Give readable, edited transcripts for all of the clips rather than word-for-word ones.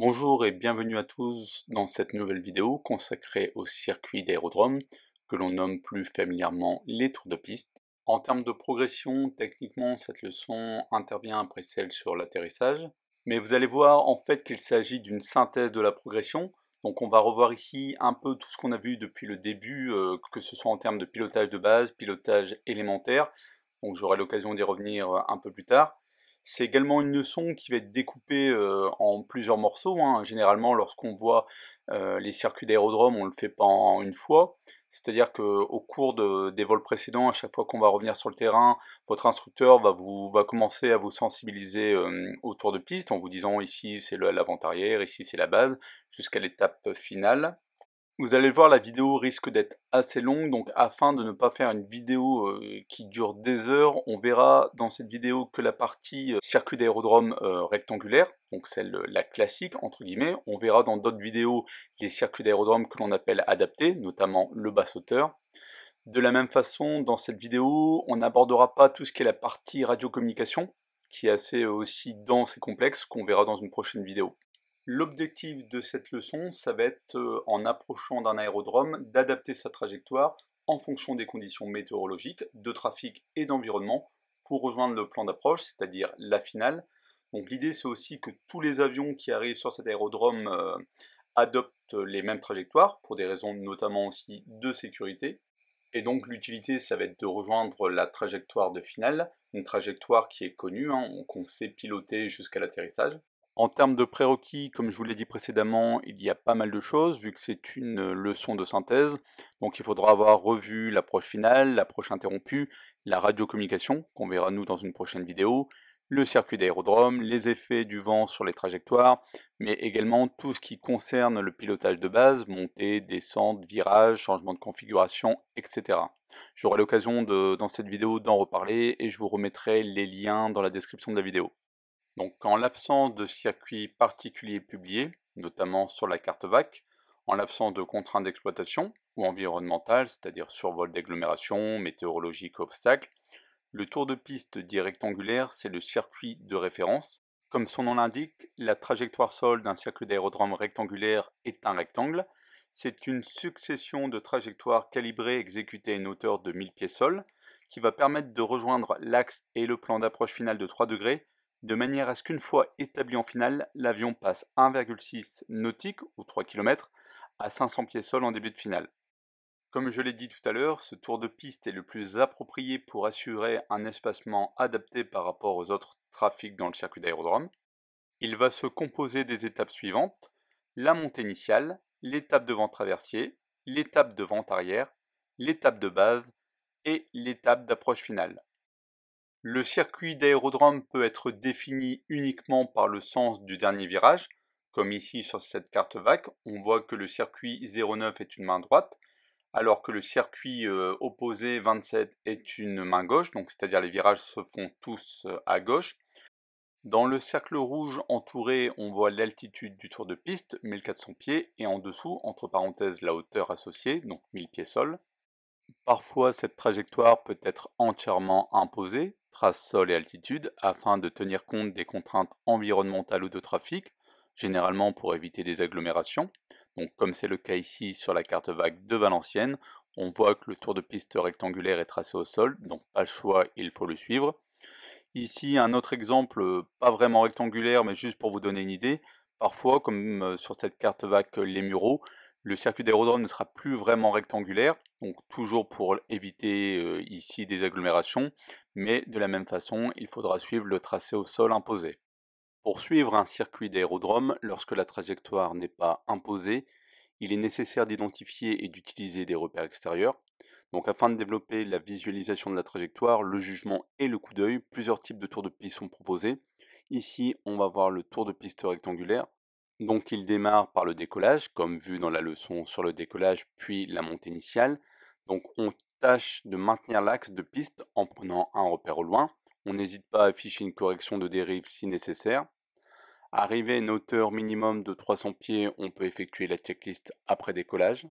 Bonjour et bienvenue à tous dans cette nouvelle vidéo consacrée au circuit d'aérodrome que l'on nomme plus familièrement les tours de piste. En termes de progression, techniquement cette leçon intervient après celle sur l'atterrissage, mais vous allez voir en fait qu'il s'agit d'une synthèse de la progression. Donc on va revoir ici un peu tout ce qu'on a vu depuis le début, que ce soit en termes de pilotage de base, pilotage élémentaire, donc j'aurai l'occasion d'y revenir un peu plus tard. C'est également une leçon qui va être découpée en plusieurs morceaux, hein. Généralement, lorsqu'on voit les circuits d'aérodrome, on ne le fait pas en une fois. C'est-à-dire qu'au cours des vols précédents, à chaque fois qu'on va revenir sur le terrain, votre instructeur va commencer à vous sensibiliser au tour de piste en vous disant ici c'est l'avant-arrière, ici c'est la base, jusqu'à l'étape finale. Vous allez le voir, la vidéo risque d'être assez longue, donc afin de ne pas faire une vidéo qui dure des heures, on verra dans cette vidéo que la partie circuit d'aérodrome rectangulaire, donc celle la classique entre guillemets. On verra dans d'autres vidéos les circuits d'aérodrome que l'on appelle adaptés, notamment le basse-hauteur. De la même façon, dans cette vidéo, on n'abordera pas tout ce qui est la partie radiocommunication, qui est assez aussi dense et complexe, qu'on verra dans une prochaine vidéo. L'objectif de cette leçon, ça va être, en approchant d'un aérodrome, d'adapter sa trajectoire en fonction des conditions météorologiques, de trafic et d'environnement pour rejoindre le plan d'approche, c'est-à-dire la finale. Donc l'idée, c'est aussi que tous les avions qui arrivent sur cet aérodrome adoptent les mêmes trajectoires, pour des raisons notamment aussi de sécurité. Et donc l'utilité, ça va être de rejoindre la trajectoire de finale, une trajectoire qui est connue, hein, qu'on sait piloter jusqu'à l'atterrissage. En termes de prérequis, comme je vous l'ai dit précédemment, il y a pas mal de choses, vu que c'est une leçon de synthèse. Donc il faudra avoir revu l'approche finale, l'approche interrompue, la radiocommunication, qu'on verra nous dans une prochaine vidéo, le circuit d'aérodrome, les effets du vent sur les trajectoires, mais également tout ce qui concerne le pilotage de base, montée, descente, virage, changement de configuration, etc. J'aurai l'occasion dans cette vidéo d'en reparler et je vous remettrai les liens dans la description de la vidéo. Donc en l'absence de circuits particuliers publiés, notamment sur la carte VAC, en l'absence de contraintes d'exploitation ou environnementales, c'est-à-dire survol d'agglomération, météorologique, obstacles, le tour de piste dit rectangulaire, c'est le circuit de référence. Comme son nom l'indique, la trajectoire sol d'un circuit d'aérodrome rectangulaire est un rectangle. C'est une succession de trajectoires calibrées exécutées à une hauteur de 1000 pieds sol, qui va permettre de rejoindre l'axe et le plan d'approche final de 3 degrés, de manière à ce qu'une fois établi en finale, l'avion passe 1,6 nautique, ou 3 km, à 500 pieds sol en début de finale. Comme je l'ai dit tout à l'heure, ce tour de piste est le plus approprié pour assurer un espacement adapté par rapport aux autres trafics dans le circuit d'aérodrome. Il va se composer des étapes suivantes: la montée initiale, l'étape de vent traversier, l'étape de vent arrière, l'étape de base et l'étape d'approche finale. Le circuit d'aérodrome peut être défini uniquement par le sens du dernier virage, comme ici sur cette carte VAC, on voit que le circuit 09 est une main droite, alors que le circuit opposé 27 est une main gauche, donc c'est-à-dire les virages se font tous à gauche. Dans le cercle rouge entouré, on voit l'altitude du tour de piste, 1400 pieds, et en dessous, entre parenthèses, la hauteur associée, donc 1000 pieds sol. Parfois, cette trajectoire peut être entièrement imposée, trace sol et altitude, afin de tenir compte des contraintes environnementales ou de trafic, généralement pour éviter des agglomérations. Donc, comme c'est le cas ici sur la carte vague de Valenciennes, on voit que le tour de piste rectangulaire est tracé au sol, donc pas le choix, il faut le suivre. Ici, un autre exemple, pas vraiment rectangulaire, mais juste pour vous donner une idée. Parfois, comme sur cette carte VAC Les Mureaux, le circuit d'aérodrome ne sera plus vraiment rectangulaire, donc toujours pour éviter ici des agglomérations, mais de la même façon, il faudra suivre le tracé au sol imposé. Pour suivre un circuit d'aérodrome, lorsque la trajectoire n'est pas imposée, il est nécessaire d'identifier et d'utiliser des repères extérieurs. Donc afin de développer la visualisation de la trajectoire, le jugement et le coup d'œil, plusieurs types de tours de piste sont proposés. Ici, on va voir le tour de piste rectangulaire. Donc il démarre par le décollage, comme vu dans la leçon sur le décollage, puis la montée initiale. Donc on tâche de maintenir l'axe de piste en prenant un repère au loin. On n'hésite pas à afficher une correction de dérive si nécessaire. Arrivé à une hauteur minimum de 300 pieds, on peut effectuer la checklist après décollage.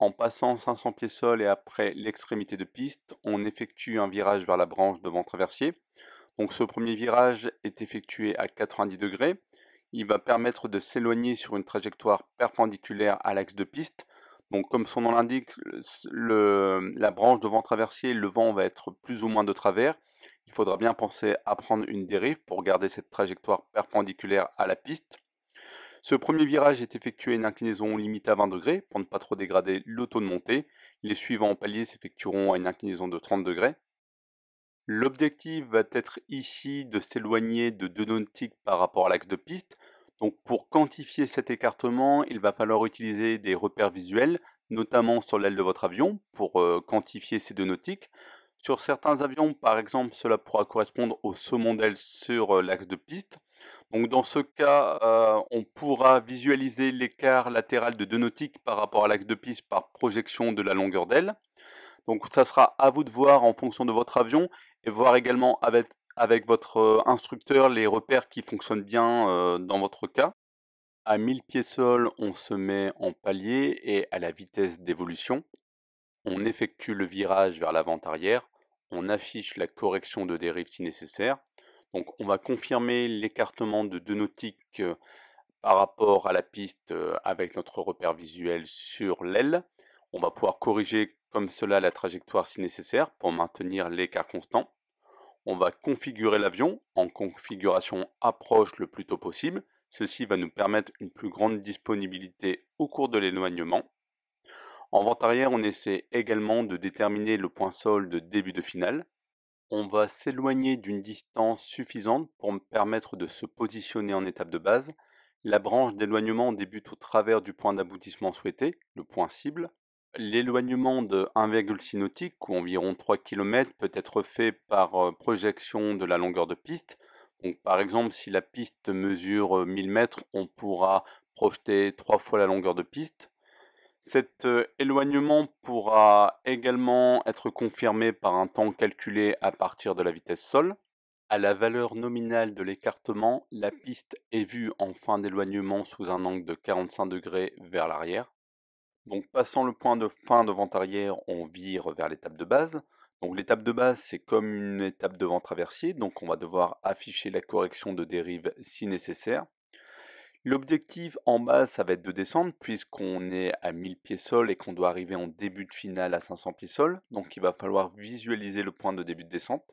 En passant 500 pieds sol et après l'extrémité de piste, on effectue un virage vers la branche de vent traversier. Donc ce premier virage est effectué à 90 degrés. Il va permettre de s'éloigner sur une trajectoire perpendiculaire à l'axe de piste. Donc comme son nom l'indique, la branche de vent traversier, le vent va être plus ou moins de travers. Il faudra bien penser à prendre une dérive pour garder cette trajectoire perpendiculaire à la piste. Ce premier virage est effectué à une inclinaison limitée à 20 degrés pour ne pas trop dégrader le taux de montée. Les suivants paliers s'effectueront à une inclinaison de 30 degrés. L'objectif va être ici de s'éloigner de 2 nautiques par rapport à l'axe de piste. Donc pour quantifier cet écartement, il va falloir utiliser des repères visuels, notamment sur l'aile de votre avion, pour quantifier ces 2 nautiques. Sur certains avions, par exemple, cela pourra correspondre au saumon d'aile sur l'axe de piste. Donc dans ce cas, on pourra visualiser l'écart latéral de 2 nautiques par rapport à l'axe de piste par projection de la longueur d'aile. Donc ça sera à vous de voir en fonction de votre avion et voir également avec votre instructeur les repères qui fonctionnent bien dans votre cas. À 1000 pieds sol, on se met en palier et à la vitesse d'évolution. On effectue le virage vers l'avant-arrière. On affiche la correction de dérive si nécessaire. Donc on va confirmer l'écartement de 2 nautiques par rapport à la piste avec notre repère visuel sur l'aile. On va pouvoir corriger comme cela la trajectoire si nécessaire pour maintenir l'écart constant. On va configurer l'avion en configuration approche le plus tôt possible. Ceci va nous permettre une plus grande disponibilité au cours de l'éloignement. En vente arrière, on essaie également de déterminer le point sol de début de finale. On va s'éloigner d'une distance suffisante pour me permettre de se positionner en étape de base. La branche d'éloignement débute au travers du point d'aboutissement souhaité, le point cible. L'éloignement de 1,6 nautique, ou environ 3 km, peut être fait par projection de la longueur de piste. Donc, par exemple, si la piste mesure 1000 mètres, on pourra projeter 3 fois la longueur de piste. Cet éloignement pourra également être confirmé par un temps calculé à partir de la vitesse sol. À la valeur nominale de l'écartement, la piste est vue en fin d'éloignement sous un angle de 45 degrés vers l'arrière. Donc passant le point de fin de vent arrière, on vire vers l'étape de base. Donc l'étape de base, c'est comme une étape de vent traversier, donc on va devoir afficher la correction de dérive si nécessaire. L'objectif en base, ça va être de descendre puisqu'on est à 1000 pieds sol et qu'on doit arriver en début de finale à 500 pieds sol. Donc il va falloir visualiser le point de début de descente.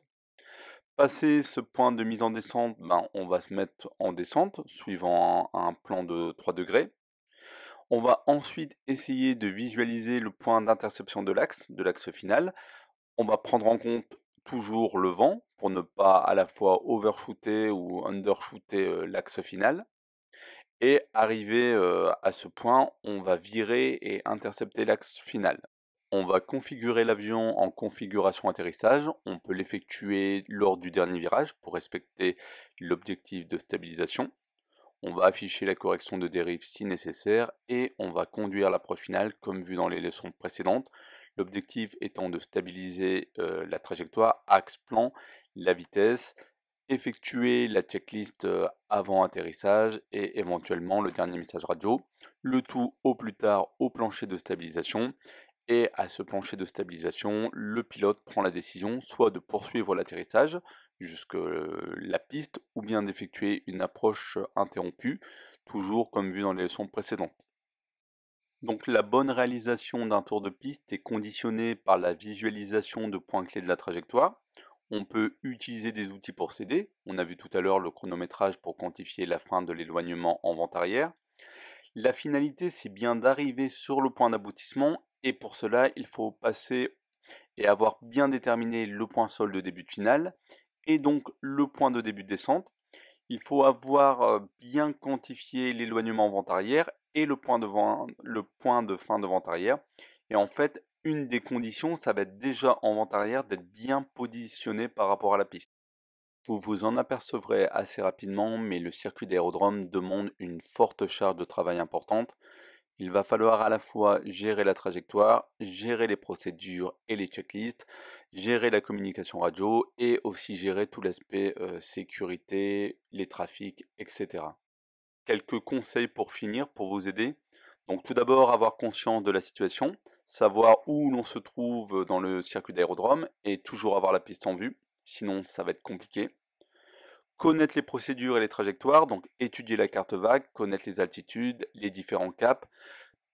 Passer ce point de mise en descente, on va se mettre en descente suivant un plan de 3 degrés. On va ensuite essayer de visualiser le point d'interception de l'axe final. On va prendre en compte toujours le vent pour ne pas à la fois overshooter ou undershooter l'axe final. Et arrivé à ce point, on va virer et intercepter l'axe final. On va configurer l'avion en configuration atterrissage. On peut l'effectuer lors du dernier virage pour respecter l'objectif de stabilisation. On va afficher la correction de dérive si nécessaire et on va conduire l'approche finale comme vu dans les leçons précédentes. L'objectif étant de stabiliser la trajectoire, axe, plan, la vitesse, effectuer la checklist avant atterrissage et éventuellement le dernier message radio. Le tout au plus tard au plancher de stabilisation. Et à ce plancher de stabilisation, le pilote prend la décision soit de poursuivre l'atterrissage jusque la piste ou bien d'effectuer une approche interrompue, toujours comme vu dans les leçons précédentes. Donc la bonne réalisation d'un tour de piste est conditionnée par la visualisation de points clés de la trajectoire. On peut utiliser des outils pour s'aider. On a vu tout à l'heure le chronométrage pour quantifier la fin de l'éloignement en vente arrière. La finalité, c'est bien d'arriver sur le point d'aboutissement et pour cela, il faut passer et avoir bien déterminé le point sol de début de finale et donc le point de début de descente. Il faut avoir bien quantifié l'éloignement en vente arrière et le point de fin de vente arrière. Et en fait, une des conditions, ça va être déjà en vente arrière d'être bien positionné par rapport à la piste. Vous vous en apercevrez assez rapidement, mais le circuit d'aérodrome demande une forte charge de travail importante. Il va falloir à la fois gérer la trajectoire, gérer les procédures et les checklists, gérer la communication radio et aussi gérer tout l'aspect sécurité, les trafics, etc. Quelques conseils pour finir, pour vous aider. Donc tout d'abord, avoir conscience de la situation, savoir où l'on se trouve dans le circuit d'aérodrome et toujours avoir la piste en vue, sinon ça va être compliqué. Connaître les procédures et les trajectoires, donc étudier la carte vague, connaître les altitudes, les différents caps,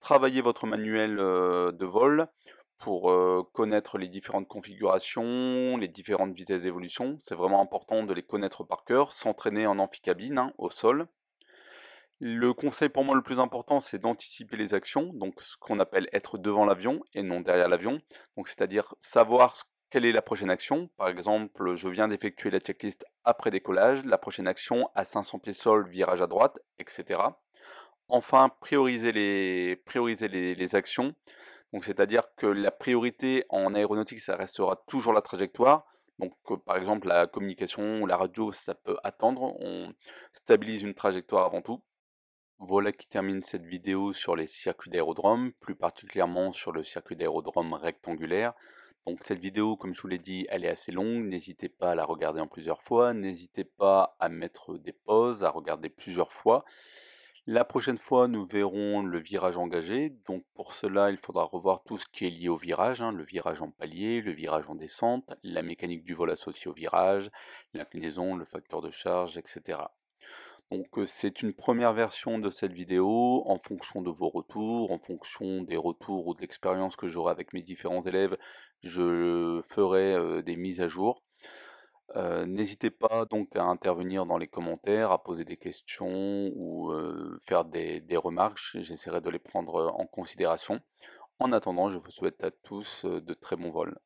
travailler votre manuel de vol pour connaître les différentes configurations, les différentes vitesses d'évolution. C'est vraiment important de les connaître par cœur, s'entraîner en amphicabine, hein, au sol. Le conseil pour moi le plus important, c'est d'anticiper les actions, donc ce qu'on appelle être devant l'avion et non derrière l'avion. Donc c'est-à-dire savoir quelle est la prochaine action. Par exemple, je viens d'effectuer la checklist après décollage, la prochaine action à 500 pieds sol, virage à droite, etc. Enfin, prioriser les actions. Donc c'est-à-dire que la priorité en aéronautique, ça restera toujours la trajectoire. Donc par exemple, la communication ou la radio, ça peut attendre. On stabilise une trajectoire avant tout. Voilà qui termine cette vidéo sur les circuits d'aérodrome, plus particulièrement sur le circuit d'aérodrome rectangulaire. Donc cette vidéo, comme je vous l'ai dit, elle est assez longue, n'hésitez pas à la regarder en plusieurs fois, n'hésitez pas à mettre des pauses, à regarder plusieurs fois. La prochaine fois, nous verrons le virage engagé, donc pour cela, il faudra revoir tout ce qui est lié au virage, hein, le virage en palier, le virage en descente, la mécanique du vol associée au virage, l'inclinaison, le facteur de charge, etc. Donc c'est une première version de cette vidéo. En fonction de vos retours, en fonction des retours ou de l'expérience que j'aurai avec mes différents élèves, je ferai des mises à jour. N'hésitez pas donc à intervenir dans les commentaires, à poser des questions ou faire des remarques, j'essaierai de les prendre en considération. En attendant, je vous souhaite à tous de très bons vols.